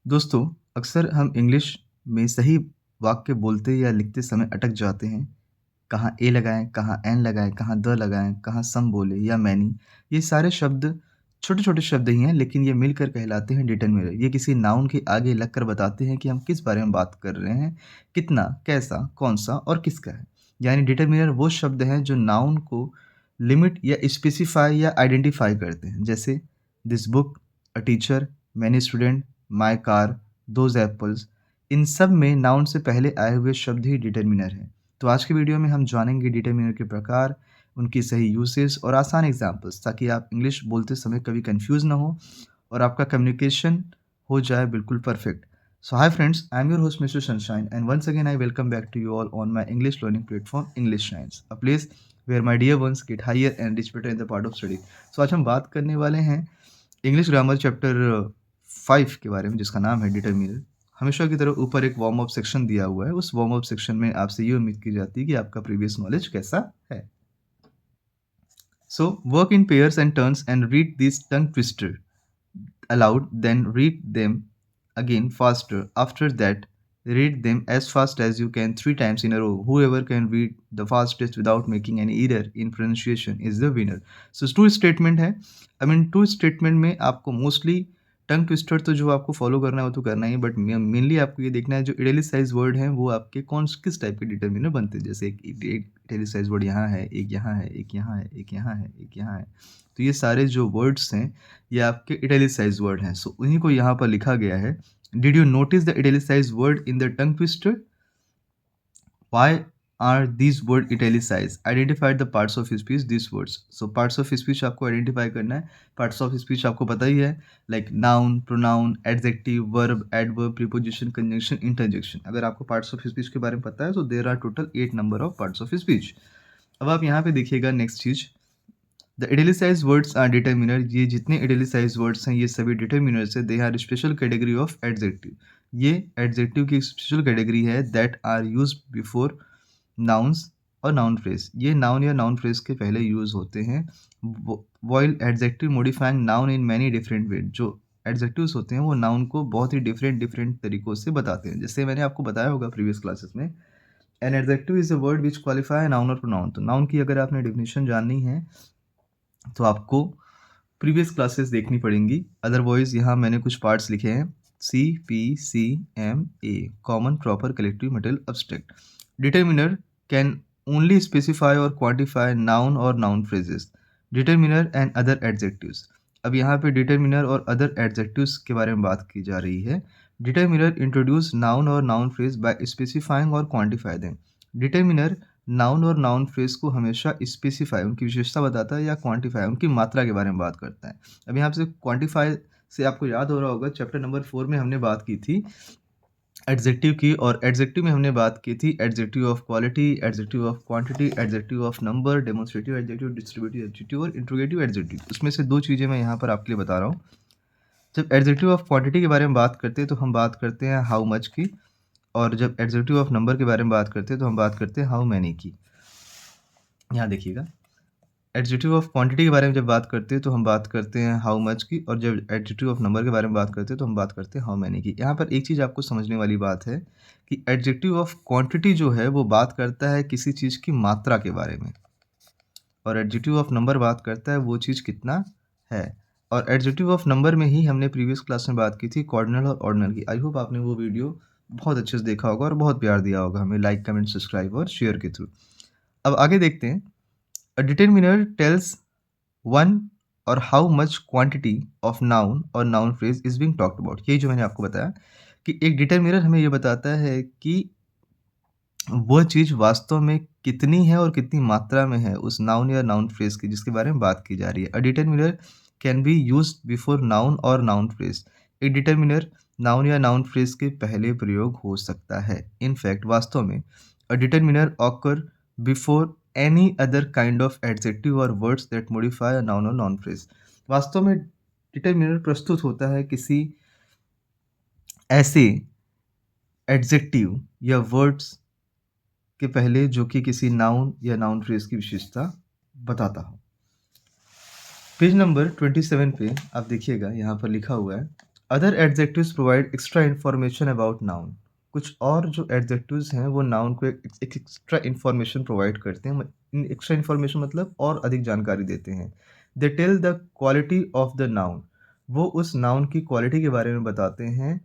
दोस्तों, अक्सर हम इंग्लिश में सही वाक्य बोलते या लिखते समय अटक जाते हैं। कहाँ ए लगाएँ, कहाँ एन लगाएँ, कहाँ द लगाएँ, कहाँ सम बोले या मैनी। ये सारे शब्द छोटे-छोटे शब्द ही हैं, लेकिन ये मिलकर कहलाते हैं डिटरमिनर। ये किसी नाउन के आगे लगकर बताते हैं कि हम किस बारे में बात कर रहे हैं, कितना, कैसा, कौन-सा और किसका है। यानी डिटरमिनर वो शब्द हैं जो नाउन को लिमिट या स्पेसिफ़ाई या आइडेंटिफ़ाई करते हैं। जैसे this book, a teacher, many student, my car, those apples. इन सब में नाउन से पहले आए हुए शब्द ही डिटरमिनर हैं। तो आज की वीडियो में हम जानेंगे डिटरमिनर के प्रकार, उनकी सही यूसेज और आसान एग्जांपल्स, ताकि आप इंग्लिश बोलते समय कभी कंफ्यूज ना हो और आपका कम्युनिकेशन हो जाए बिल्कुल perfect. So hi friends, I am your host mister Sunshine and once again I welcome back to you all on my English learning platform English shines, a place where my dear ones get higher and reach better in the part of study. So आज हम बात करने वाले हैं English grammar chapter 5 के बारे में, जिसका नाम है डिटरमिनर। हमेशा की तरह ऊपर एक वार्म अप सेक्शन दिया हुआ है। उस वार्म अप सेक्शन में आपसे ये उम्मीद की जाती है कि आपका प्रीवियस नॉलेज कैसा है। So work in pairs and turns and read this tongue twister aloud, then read them again faster. After that, read them as fast as you can 3 times in a row. Whoever can read the fastest without making any error in pronunciation is the winner. So two statement है। I mean two statement में आपको mostly tongue twister तो जो आपको follow करना है वो तो करना ही है, बट मेनली आपको ये देखना है जो इटैलिसाइज वर्ड हैं वो आपके कौन किस टाइप के डिटरमिनर बनते हैं। जैसे एक इटैलिसाइज वर्ड यहाँ है, एक यहाँ है, एक यहाँ है, एक यहाँ है, एक यहाँ है। तो ये सारे जो वर्ड्स हैं ये आपके इटैलिसाइज्ड वर्ड हैं। सो उन्हीं को यहाँ पर लिखा गया है। Did you notice the italicised word in the tongue twister? Why are these word italicised? Identify the parts of speech this words. So parts of speech आपको आइडेंटिफाई करना है। पार्ट्स ऑफ स्पीच आपको पता ही है, like noun, pronoun, adjective, verb, adverb, preposition, conjunction, interjection. अगर आपको parts of speech के बारे में पता है तो there are total 8 number of parts of speech. अब आप यहाँ पे देखिएगा नेक्स्ट चीज़, the italicised words are determiner. ये जितने इटैलिसाइज्ड वर्ड्स हैं ये सभी डिटरमिनर्स है। They are special category of adjective. ये एडजेक्टिव की स्पेशल कैटेगरी है that are used before nouns और नाउन फ्रेज। ये नाउन या नाउन फ्रेज के पहले यूज होते हैं। While adjective modifying noun in many different way. जो एडजेक्टिव्स होते हैं वो नाउन को बहुत ही डिफरेंट डिफरेंट तरीकों से बताते हैं। जैसे मैंने आपको बताया होगा प्रीवियस क्लासेस में, an adjective is a word which qualify noun और प्रोनाउन। तो नाउन की अगर आपने डेफिनेशन जाननी है तो आपको प्रीवियस क्लासेस देखनी पड़ेंगी। अदरवाइज यहाँ मैंने कुछ पार्ट्स लिखे हैं, CPCMA, common proper collective material abstract. Determiner can only specify और क्वांटिफाई नाउन और noun phrases, determiner and other adjectives. अब यहाँ पे डिटरमिनर और अदर एडजेक्टिव्स के बारे में बात की जा रही है। डिटरमिनर इंट्रोड्यूस नाउन और नाउन फ्रेज बाय स्पेसिफाइंग और क्वांटिफाई देम। डिटरमिनर नाउन और नाउन फ्रेज को हमेशा स्पेसिफाई, उनकी विशेषता बताता है, या क्वांटिफाई, उनकी मात्रा के बारे में बात करता है। अब यहाँ से क्वांटिफाई से आपको याद हो रहा होगा, चैप्टर नंबर 4 में हमने बात की थी एडजेक्टिव की, और एडजेक्टिव में हमने बात की थी adjective of quality, adjective of quantity, adjective of number, demonstrative adjective, distributive adjective और इंट्रोगेटिव एडजेक्टिव। उसमें से 2 चीज़ें मैं यहाँ पर आपके लिए बता रहा हूँ। जब एडजेक्टिव ऑफ क्वांटिटी के बारे में बात करते हैं तो हम बात करते हैं हाउ मच की, और जब एडजेक्टिव ऑफ नंबर के बारे में बात करते हैं तो हम बात करते हैं हाउ मैनी की। यहाँ देखिएगा, एडजेक्टिव ऑफ क्वांटिटी के बारे में जब बात करते हैं तो हम बात करते हैं हाउ मच की, और जब एडजेक्टिव ऑफ नंबर के बारे में बात करते हैं तो हम बात करते हैं हाउ मैनी की। यहाँ पर एक चीज़ आपको समझने वाली बात है कि एडजेक्टिव ऑफ क्वांटिटी जो है वो बात करता है किसी चीज़ की मात्रा के बारे में, और एडजेक्टिव ऑफ नंबर बात करता है वो चीज़ कितना है। और एडजेक्टिव ऑफ नंबर में ही हमने प्रीवियस क्लास में बात की थी कॉर्डिनल और ऑर्डिनल की। आई होप आपने वो वीडियो बहुत अच्छे से देखा होगा और बहुत प्यार दिया होगा हमें, लाइक, कमेंट, सब्सक्राइब और शेयर के थ्रू। अब आगे देखते हैं। अ डिटरमिनर टेल्स वन और how much quantity of noun और noun phrase is being talked about. यही जो मैंने आपको बताया कि एक डिटरमिनर हमें ये बताता है कि वह चीज़ वास्तव में कितनी है और कितनी मात्रा में है उस नाउन या नाउन फ्रेज की जिसके बारे में बात की जा रही है। A determiner can be used before noun और नाउन फ्रेज। एक डिटरमिनर नाउन या नाउन फ्रेज के पहले प्रयोग हो सकता है। इनफैक्ट वास्तव में a determiner occur before any other kind of adjective और words that modify a noun और नाउन फ्रेज। वास्तव में डिटरमिनर प्रस्तुत होता है किसी ऐसे एडजेक्टिव या वर्ड्स के पहले जो कि किसी नाउन या नाउन फ्रेज की विशेषता बताता हो। पेज नंबर 27 पे आप देखिएगा, यहाँ पर लिखा हुआ है other adjectives provide extra information about noun. कुछ और जो एडजेक्टिव्स हैं वो नाउन को एक एक्स्ट्रा इन्फॉर्मेशन प्रोवाइड करते हैं। एक्स्ट्रा इन्फॉर्मेशन मतलब और अधिक जानकारी देते हैं। They tell the quality of the noun. वो उस नाउन की क्वालिटी के बारे में बताते हैं।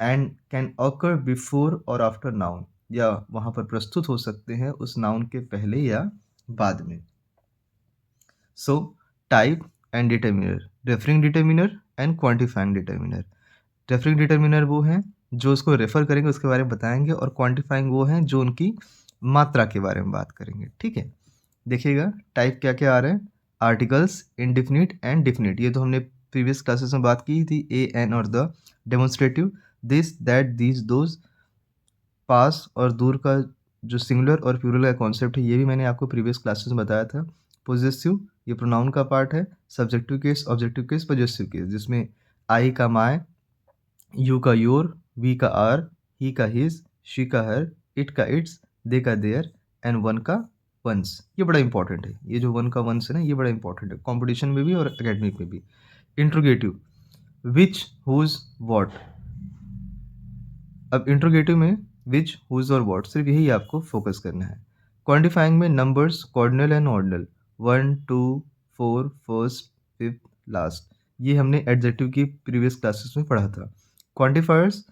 एंड कैन ऑकर बिफोर और आफ्टर नाउन, या वहाँ पर प्रस्तुत हो सकते हैं उस नाउन के पहले या बाद में। So type and determiner, referring determiner and quantifying determiner. Referring determiner वो हैं जो उसको रेफर करेंगे, उसके बारे में बताएंगे, और क्वांटिफाइंग वो हैं जो उनकी मात्रा के बारे में बात करेंगे। ठीक है, देखिएगा टाइप क्या क्या आ रहे हैं। आर्टिकल्स, इंडिफिनिट एंड डिफिनिट, ये तो हमने प्रीवियस क्लासेस में बात की थी। ए एन और the, demonstrative, this that these those, पास और दूर का जो सिंगुलर और प्लूरल का कॉन्सेप्ट है ये भी मैंने आपको प्रीवियस क्लासेस में बताया था। पोजेसिव, ये प्रोनाउन का पार्ट है। Subjective case, objective case, possessive case, जिसमें आई का माय, यू का योर, वी का आर, ही का हिज, शी का हर, इट का इट्स, दे का देयर, एंड वन का वंस। ये बड़ा इंपॉर्टेंट है, ये जो वन का वंस है ना, ये बड़ा इंपॉर्टेंट है कॉम्पिटिशन में भी और एकेडमिक में भी। Interrogative, which, whose, what. अब इंट्रोगेटिव में विच, हुज और वॉट, सिर्फ यही आपको फोकस करना है। क्वांटिफाइंग में numbers, cardinal and ordinal, 1 2 4, first, fifth, last. ये हमने एडजेक्टिव की प्रीवियस क्लासेस में पढ़ा था। Quantifiers,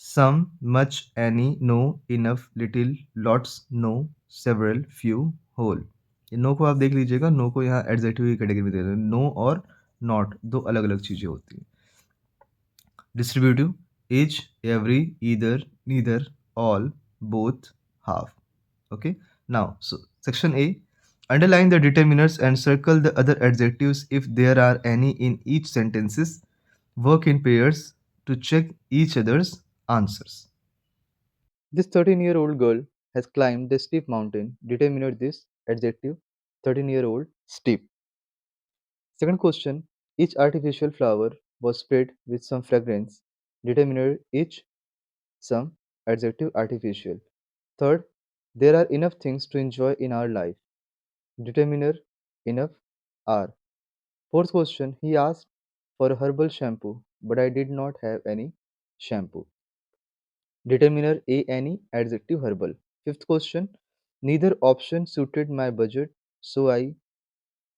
some, much, any, no, enough, little, lots, no, several, few, whole. ये नो को आप देख लीजिएगा, नो को यहाँ एडजेक्टिव की कैटेगरी में दे रहे हैं। नो और नॉट दो अलग अलग चीज़ें होती हैं। Distributive, each, every, either, neither, all, both, half. Okay. Now, so section A, underline the determiners and circle the other adjectives if there are any in each sentences. Work in pairs to check each other's answers. This 13-year-old girl has climbed the steep mountain. Determiner this adjective, 13-year-old, steep. Second question, each artificial flower was sprayed with some fragrance. Determiner each, some, adjective, artificial. Third, there are enough things to enjoy in our life. Determiner enough, are. Fourth question, he asked for a herbal shampoo, but I did not have any shampoo. Determiner a any, adjective, herbal. Fifth question, neither option suited my budget, so I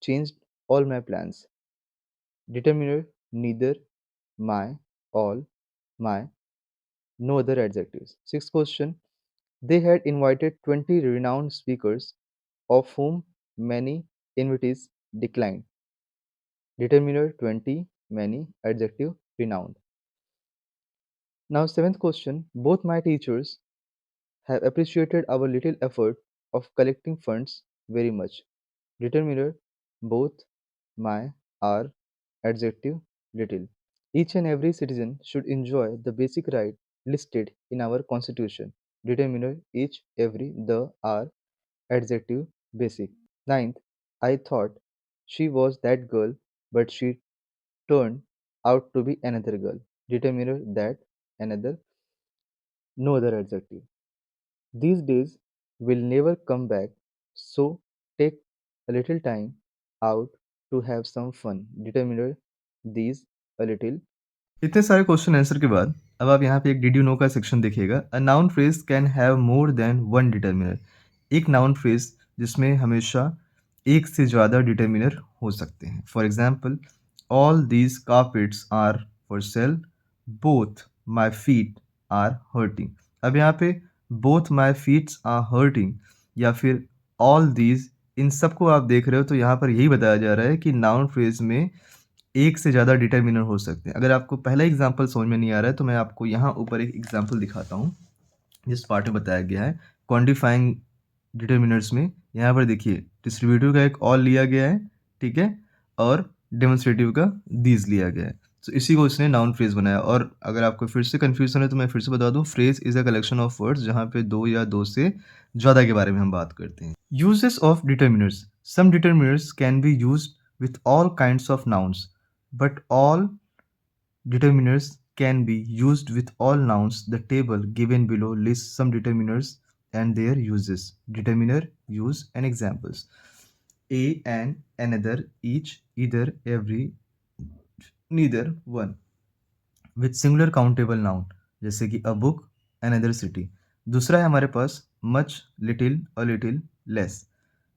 changed all my plans. Determiner neither, my, all, my, no other adjectives. Sixth question, they had invited 20 renowned speakers, of whom many invitees declined. Determiner 20, many, adjective, renowned. Now, seventh question, both my teachers have appreciated our little effort of collecting funds very much. Determiner both, my, our, adjective, little. Each and every citizen should enjoy the basic right listed in our constitution. Determiner each, every, the, our, adjective, basic. Ninth, I thought she was that girl, but she turned out to be another girl. Determiner that, another, no other adjective. These days will never come back, so take a little time out to have some fun. Determiner these, a little. इतने सारे question answer के बाद अब आप यहाँ पे एक did you know का सेक्शन देखिएगा। A noun phrase can have more than one determiner. एक नाउन फ्रेज जिसमें हमेशा एक से ज़्यादा डिटर्मिनर हो सकते हैं। For example, all these carpets are for sale, both my feet are hurting. अब यहाँ पे both my feets are hurting या फिर ऑल दीज, इन सबको आप देख रहे हो तो यहाँ पर यही बताया जा रहा है कि नाउन फ्रेज में एक से ज़्यादा डिटर्मिनर हो सकते हैं। अगर आपको पहला एग्जाम्पल समझ में नहीं आ रहा है तो मैं आपको यहाँ ऊपर एक एग्जाम्पल दिखाता हूँ जिस पार्ट में बताया गया है क्वांटिफाइंग डिटर्मिनर्स में। यहाँ पर देखिए डिस्ट्रीब्यूटिव का एक ऑल लिया गया है, ठीक है, और डेमोन्स्ट्रेटिव का दीज लिया गया है। तो इसी को इसने नाउन फ्रेज बनाया। और अगर आपको फिर से कन्फ्यूजन है तो मैं फिर से बता दूं, phrase is a collection of words जहाँ पे दो या दो से ज़्यादा के बारे में हम बात करते हैं। Uses of determiners, some determiners can be used with all kinds of nouns, but all determiners can be used with all nouns. The table given below lists some determiners and their uses. Determiner, use, and examples. A and another, each, either, every, neither, one. With singular countable noun, जैसे कि a book, another city. दूसरा है हमारे पास much, little, a little, less,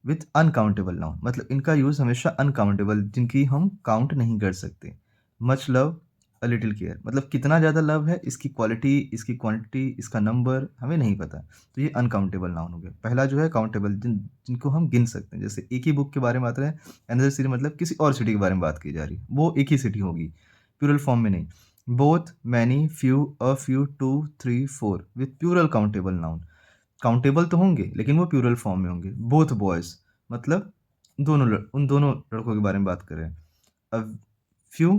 with uncountable noun, मतलब इनका use हमेशा uncountable, जिनकी हम काउंट नहीं कर सकते। Much love, a little care, मतलब कितना ज़्यादा लव है, इसकी क्वालिटी, इसकी क्वांटिटी, इसका नंबर हमें नहीं पता। तो ये अनकाउंटेबल नाउन हो गया। पहला जो है काउंटेबल, जिनको हम गिन सकते हैं, जैसे एक ही बुक के बारे में बात रहे हैं, अनदर सिटी मतलब किसी और सिटी के बारे में बात की जा रही है, वो एक ही सिटी होगी, प्लूरल फॉर्म में नहीं। Both, many, few, a few, two, three, four, with plural countable noun. Countable तो होंगे लेकिन वो प्लूरल फॉर्म में होंगे। बोथ बॉयज़ मतलब उन दोनों लड़कों के बारे में बात कर रहे हैं। A few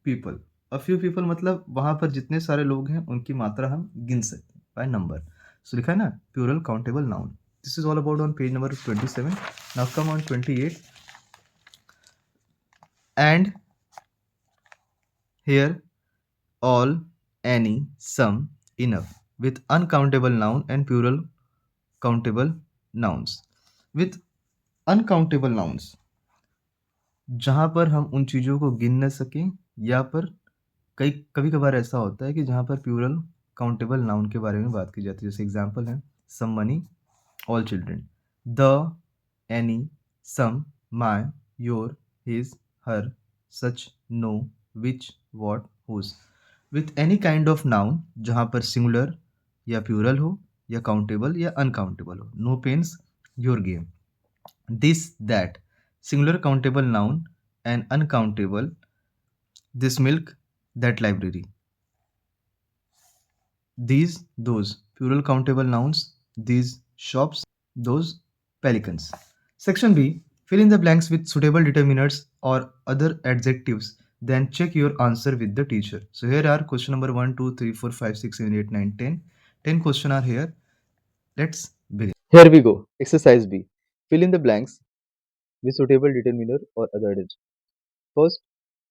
people, a few people मतलब वहाँ पर जितने सारे लोग हैं उनकी मात्रा हम गिन सकते हैं बाय नंबर। सो लिखा है ना, plural countable noun. This is all about on page number 27। Now come on 28 and here all, any, some, enough, with uncountable noun and plural countable nouns। with uncountable nouns, जहाँ पर हम उन चीज़ों को गिन न सकें, या पर कई कभी कभार ऐसा होता है कि जहाँ पर प्लूरल काउंटेबल नाउन के बारे में बात की जाती है। जैसे एग्जांपल है some money, all children, the, any, some, my, your, his, her, such, no, which, what, whose. With any kind of noun, जहाँ पर सिंगुलर या प्लूरल हो, या काउंटेबल या अनकाउंटेबल हो। No pens, your game. This, that, singular countable noun and uncountable, this milk, that library, these, those, plural countable nouns, these shops, those pelicans। Section B, fill in the blanks with suitable determiners or other adjectives, then check your answer with the teacher। So here are question number 1 2 3 4 5 6 7 8 9 10, 10 question are here। Let's begin। Here we go, exercise B, fill in the blanks with suitable determiner or other adjective। First,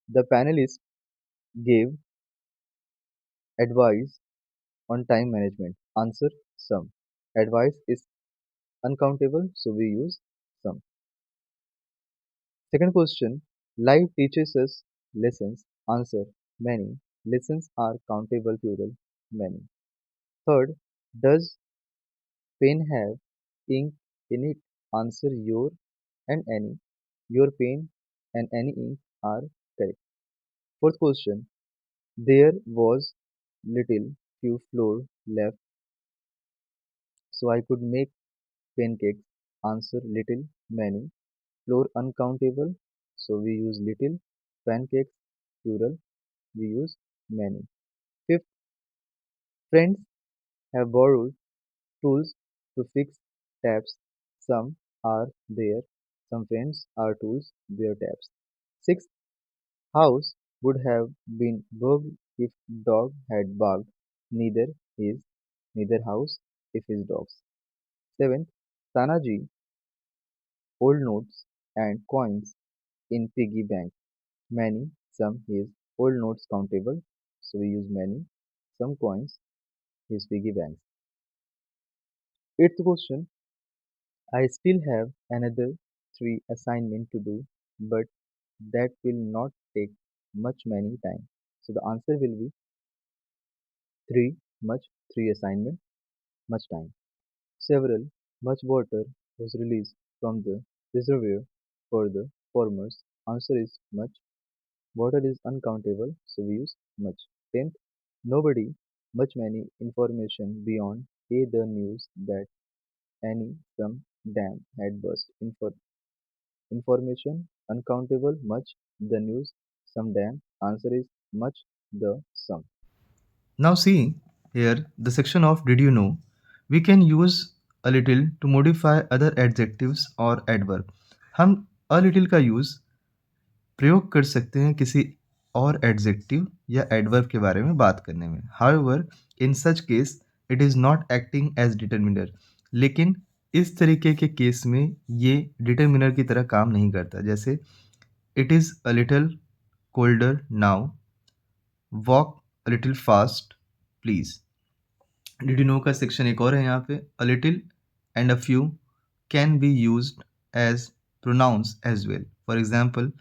the panelists gave advice on time management. Answer, some. Advice is uncountable, so we use some। Second question, life teaches us lessons. Answer, many. Lessons are countable, plural, many। Third, does pen have ink in it? Answer, your and any. Your pen and any ink are correct। Fourth question, there was little few flour left, so I could make pancakes. Answer, little, many. Floor uncountable, so we use little. Pancakes plural, we use many। Fifth, friends have borrowed tools to fix taps. Some are there. Some friends are tools, their taps। Sixth, house would have been bugged if dog had barked. Neither his, neither house if his dogs। Seventh, Tanaji old notes and coins in piggy bank. Many, some, his, old notes countable, so we use many, some coins, his piggy banks। Eighth question, I still have another three assignment to do, but that will not take much many time. So the answer will be three, much, three assignment, much time। Several, much water was released from the reservoir for the farmers. Answer is much. Water is uncountable, so we use much। Tenth, nobody, much many information beyond A the news that any some dam had burst. Information uncountable, much, the news, some dam. Answer is much, the some। Now see here the section of did you know? We can use a little to modify other adjectives or adverb। हम a little का use प्रयोग कर सकते हैं किसी और adjective या adverb के बारे में बात करने में। However in such case it is not acting as determiner. लेकिन इस तरीके के केस में ये डिटरमिनर की तरह काम नहीं करता। जैसे it is a little colder now, walk a little fast please. Did you know का सेक्शन एक और है यहाँ पे। A little and a few can be used as pronouns as well. For example,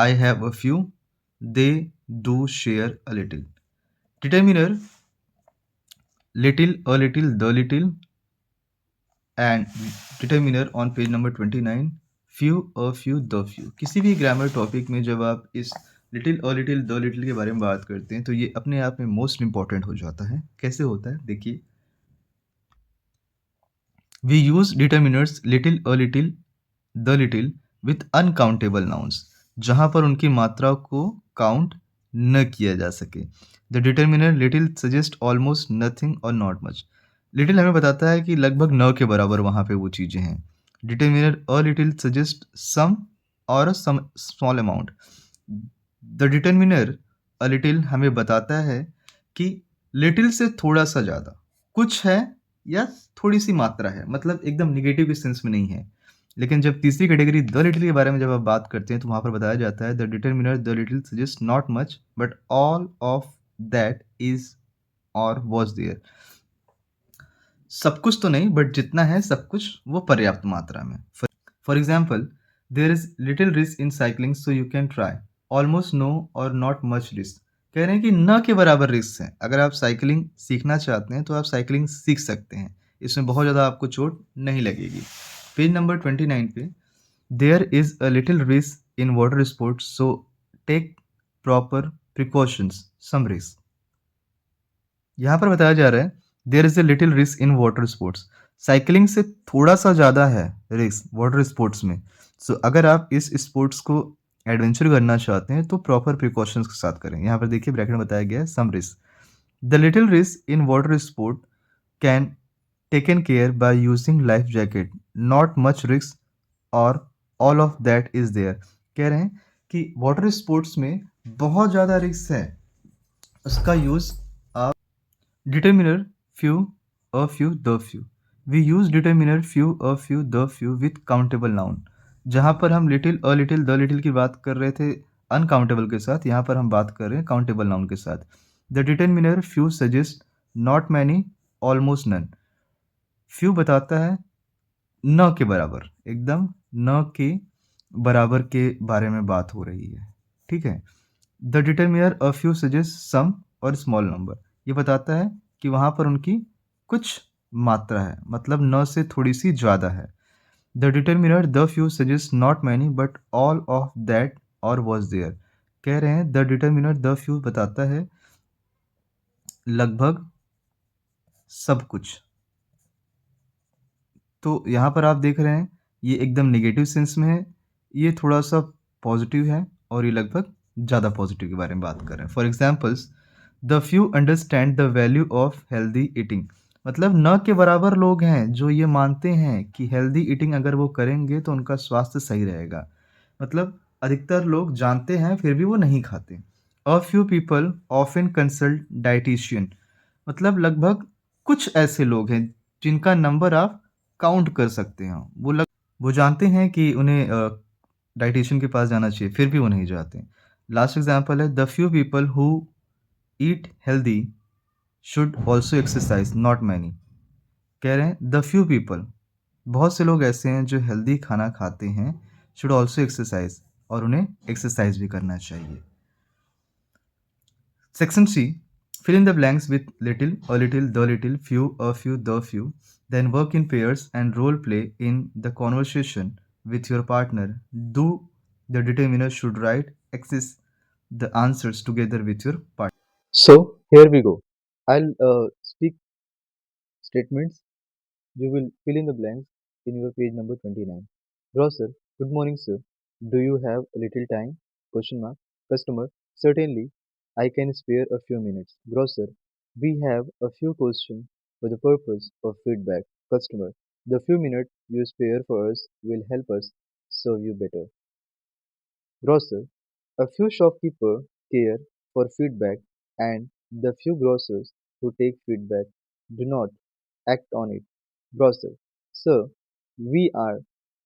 I have a few, they do share a little। Determiner little, a little, the little, and determiner on page number 29 few, a few, the few। किसी भी grammar topic में जब आप इस little, a little, the little के बारे में बात करते हैं तो ये अपने आप में मोस्ट इंपॉर्टेंट हो जाता है। कैसे होता है देखिए, we use determiners little, a little, the little with uncountable nouns, जहाँ पर उनकी मात्रा को काउंट न किया जा सके। The determiner little suggest almost nothing और नॉट मच। लिटिल हमें बताता है कि लगभग न के बराबर वहाँ पे वो चीज़ें हैं। Determiner a little suggest some और some small amount. The determiner a little हमें बताता है कि लिटिल से थोड़ा सा ज़्यादा कुछ है या थोड़ी सी मात्रा है, मतलब एकदम निगेटिव के सेंस में नहीं है। लेकिन जब तीसरी कैटेगरी द लिटिल के बारे में जब आप बात करते हैं तो वहाँ पर बताया जाता है the determiner the little suggest not much but all of that is और वॉज देयर। सब कुछ तो नहीं बट जितना है सब कुछ वो पर्याप्त मात्रा में। For example, there is little risk in cycling so you can try, almost no और नॉट मच रिस्क। कह रहे हैं कि न के बराबर रिस्क है। अगर आप साइकिलिंग सीखना चाहते हैं तो आप साइकिलिंग सीख सकते हैं, इसमें बहुत ज़्यादा आपको चोट नहीं लगेगी। पेज नंबर 29 पे, there is a little risk in water sports so take proper precautions some risk. यहाँ पर बताया जा रहा है there is a little risk in water sports. Cycling से थोड़ा सा ज़्यादा है रिस्क वाटर स्पोर्ट्स में। सो अगर आप इस स्पोर्ट्स को एडवेंचर करना चाहते हैं तो प्रॉपर प्रिकॉशंस के साथ करें। यहाँ पर देखिए ब्रैकेट में बताया गया है some risk. The little risk in water sport can taken care by using life jacket, not much risk और all of that is there. कह रहे हैं कि वाटर स्पोर्ट्स में बहुत ज़्यादा रिस्क है, उसका यूज़ आप determiner few, a few, the few। We use determiner few, a few, the few with countable noun। जहाँ पर हम little, a little, the little की बात कर रहे थे अनकाउंटेबल के साथ, यहाँ पर हम बात कर रहे हैं काउंटेबल नाउन के साथ। The determiner few suggest not many almost none. Few बताता है न के बराबर, एकदम न के बराबर के बारे में बात हो रही है। ठीक है। The determiner a few suggest some और स्मॉल नंबर, ये बताता है कि वहाँ पर उनकी कुछ मात्रा है, मतलब न से थोड़ी सी ज़्यादा है। The determiner the few suggest not many but all of that और वॉज देयर। कह रहे हैं द डिटरमिनर द फ्यू बताता है लगभग सब कुछ। तो यहाँ पर आप देख रहे हैं ये एकदम नेगेटिव सेंस में है, ये थोड़ा सा पॉजिटिव है और ये लगभग ज़्यादा पॉजिटिव के बारे में बात कर रहे हैं। For examples, the few understand the value of healthy eating. मतलब न के बराबर लोग हैं जो ये मानते हैं कि हेल्दी ईटिंग अगर वो करेंगे तो उनका स्वास्थ्य सही रहेगा। मतलब अधिकतर लोग जानते हैं फिर भी वो नहीं खाते। A few people often consult dietitian. मतलब लगभग कुछ ऐसे लोग हैं जिनका नंबर आप काउंट कर सकते हैं। वो जानते हैं कि उन्हें डायटीशियन के पास जाना चाहिए, फिर भी वो नहीं जाते। लास्ट एग्ज़ाम्पल है the few people who eat healthy should also exercise not many. कह रहे हैं द फ्यू पीपल, बहुत से लोग ऐसे हैं जो हेल्दी खाना खाते हैं, शुड ऑल्सो एक्सरसाइज, और उन्हें एक्सरसाइज भी करना चाहिए। Section C, fill in the blanks with little, a little, the little, few, a few, the few. Then work in pairs and role play in the conversation with your partner. Do the determiner should write access the answers together with your partner. So here we go. I'll speak statements. You will fill in the blanks in your page number 29. Grocer, good morning, sir. Do you have a little time? Question mark. Customer, certainly. I can spare a few minutes. Grocer, we have a few questions for the purpose of feedback. Customer, the few minutes you spare for us will help us serve you better. Grocer, a few shopkeepers care for feedback, and the few grocers who take feedback do not act on it. Grocer, sir, we are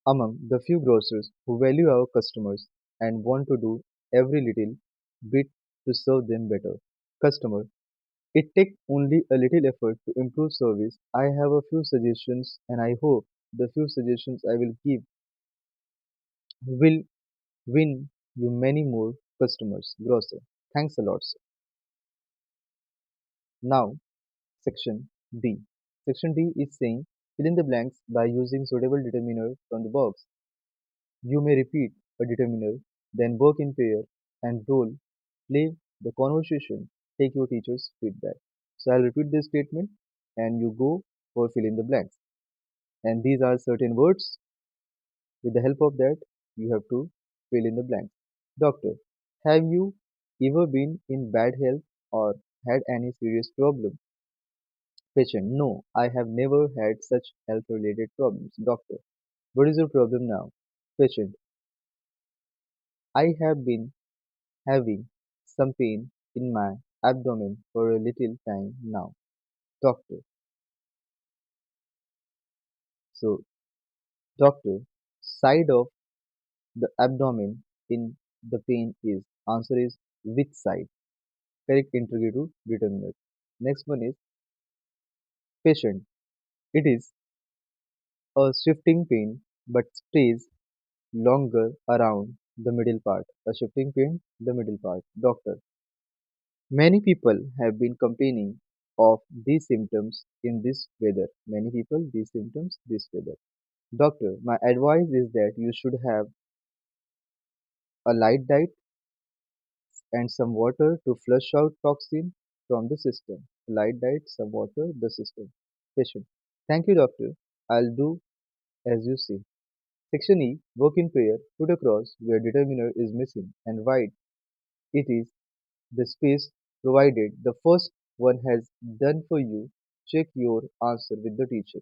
among the few grocers who value our customers and want to do every little bit to serve them better. Customer, it takes only a little effort to improve service. I have a few suggestions and I hope the few suggestions I will give will win you many more customers. Grocer, thanks a lot, sir. Now, section D. Section D is saying fill in the blanks by using suitable determiner from the box. You may repeat a determiner, then work in pair and role play the conversation. Take your teacher's feedback. So I'll repeat this statement and you go for fill in the blanks. And these are certain words. With the help of that, you have to fill in the blanks. Doctor, have you ever been in bad health or had any serious problem? Patient, no, I have never had such health related problems. Doctor, what is your problem now? Patient, I have been having some pain in my abdomen for a little time now. Doctor, so doctor, side of the abdomen in the pain is answer is which side? Correct interrogative determiner. Next one is patient. It is a shifting pain but stays longer around the middle part. A shifting pain, the middle part. Doctor. Many people have been complaining of these symptoms in this weather. Many people, these symptoms, this weather. Doctor, my advice is that you should have a light diet and some water to flush out toxin from the system. Light diet, some water, the system. Patient. Thank you, doctor. I'll do as you say. Section E. Work in pair. Put a cross where determiner is missing and write it is the space provided. The first one has done for you. Check your answer with the teacher.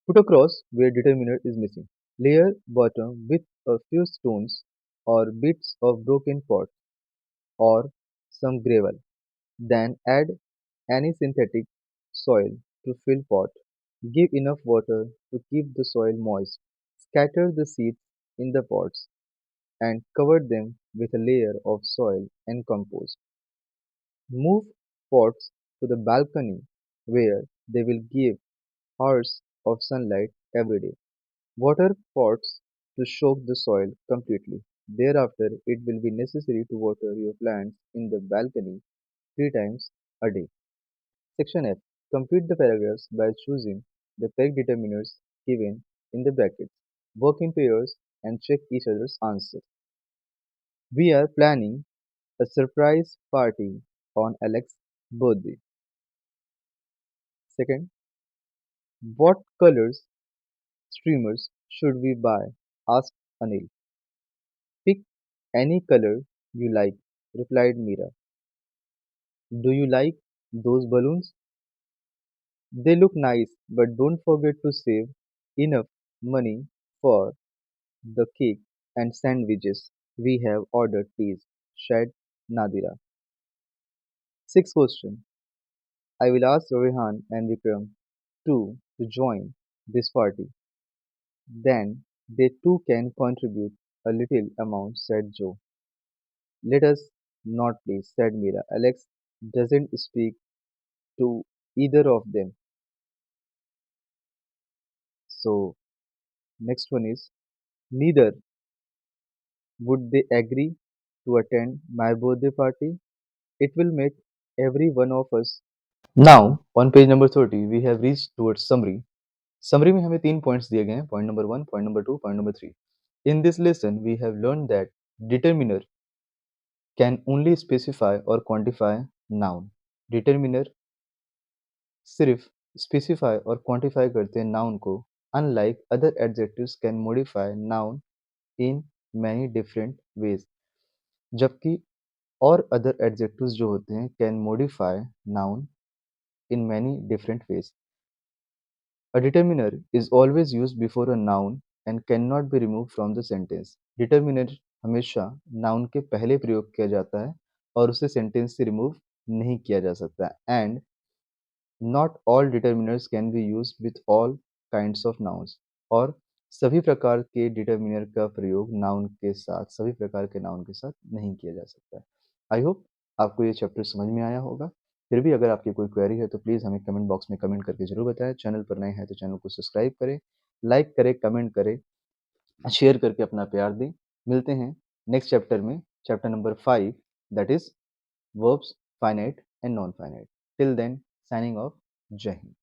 Put a cross where determiner is missing. Layer bottom with a few stones or bits of broken pot or some gravel. Then add any synthetic soil to fill pot. Give enough water to keep the soil moist. Scatter the seeds in the pots and cover them with a layer of soil and compost. Move pots to the balcony where they will give hours of sunlight every day. Water pots to soak the soil completely. Thereafter, it will be necessary to water your plants in the balcony 3 times a day. Section F. Complete the paragraphs by choosing the correct determiners given in the brackets. Work in pairs and check each other's answer. We are planning a surprise party on Alex's birthday. Second, what colors streamers should we buy? Asked Anil. Pick any color you like, replied Mira. Do you like those balloons? They look nice, but don't forget to save enough money for the cake and sandwiches we have ordered, please, said Nadira. Sixth question. I will ask Rehan and Vikram to join this party. Then they too can contribute a little amount, said Joe. Let us not please, said Mira. Alex doesn't speak to either of them. So next one is neither would they agree to attend my birthday party. It will make every one of us. Now on page number 30 we have reached towards summary. Summary में हमें 3 points दिए गए हैं. Point number 1, point number 2, point number 3. In this lesson we have learned that determiner can only specify or quantify noun. Determiner सिर्फ specify और quantify करते हैं noun को. Unlike other adjectives can modify noun in many different ways. जबकि और other adjectives जो होते हैं can modify noun in many different ways. A determiner is always used before a noun and cannot be removed from the sentence. Determiner हमेशा noun के पहले प्रयोग किया जाता है और उसे sentence से remove नहीं किया जा सकता. And not all determiners can be used with all kinds of nouns. और सभी प्रकार के डिटर्मिनर का प्रयोग नाउन के साथ सभी प्रकार के नाउन के साथ नहीं किया जा सकता है. आई होप आपको ये चैप्टर समझ में आया होगा. फिर भी अगर आपकी कोई क्वेरी है तो प्लीज़ हमें कमेंट बॉक्स में कमेंट करके ज़रूर बताएं. चैनल पर नए हैं तो चैनल को सब्सक्राइब करें, लाइक करें, कमेंट करें, शेयर करके अपना प्यार दें. मिलते हैं नेक्स्ट चैप्टर में, chapter number 5, that is verbs finite and non-finite. Till then, signing off. Jai Hind.